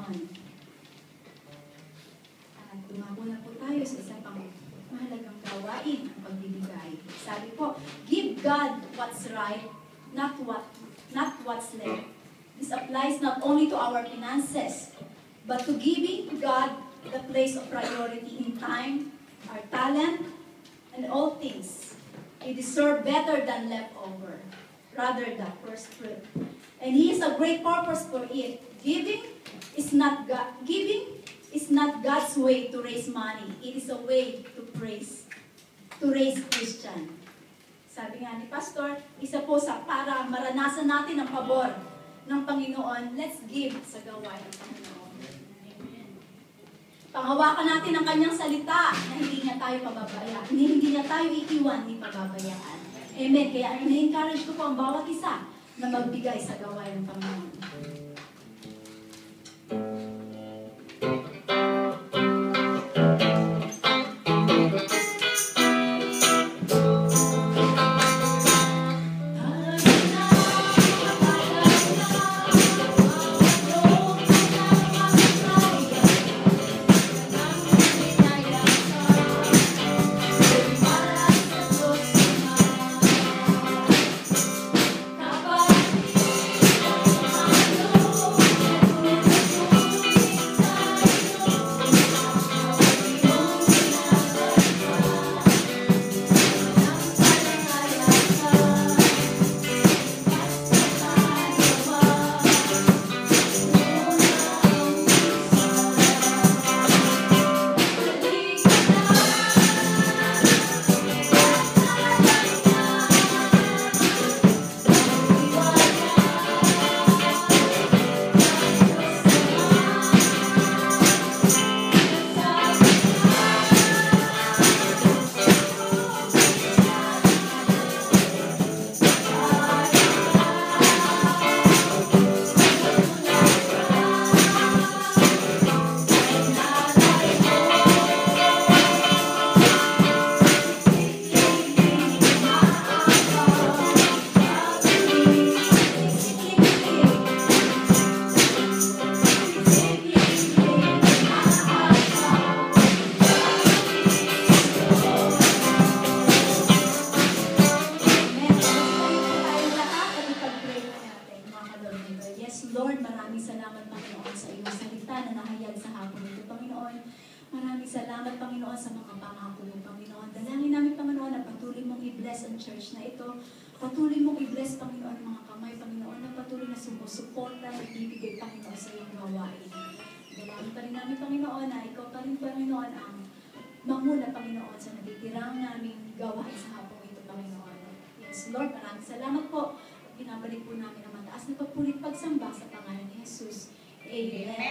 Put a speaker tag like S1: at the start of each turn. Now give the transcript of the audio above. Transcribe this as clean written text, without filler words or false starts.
S1: Panginoon. At dumako na po tayo sa isang pang mahalagang gawain ang pagbibigay. Sabi po, give God what's right, not what's left. This applies not only to our finances, but to giving God the place of priority in time, our talent, and all things. We deserve better than leftover, rather than first fruit. And He has a great purpose for it. Giving is not God's way to raise money. It is a way to raise Christian. Sabi nga ni Pastor, isa po sa para maranasan natin ang pabor ng Panginoon, let's give sa gawain ng Panginoon. Amen. Panghawakan natin ang kanyang salita na hindi niya tayo pababayaan, hindi niya tayo iiwan ni pababayaan. Amen. Kaya ina-encourage ko po ang bawat isa na magbigay sa gawain ng Panginoon. Church na ito, patuloy mong i-bless, Panginoon, mga kamay, Panginoon, na patuloy na sumusuporta at ibibigay, Panginoon, sa iyong gawain. Dalangin pa rin namin, Panginoon, na ikaw pa rin, Panginoon, ang mamuna, Panginoon, sa natitirang naming gawain sa hapong ito, Panginoon. Yes, Lord, maraming salamat po. Pinabalik po namin ang mataas na pagpulit pagsamba sa pangalan ni Jesus. Amen.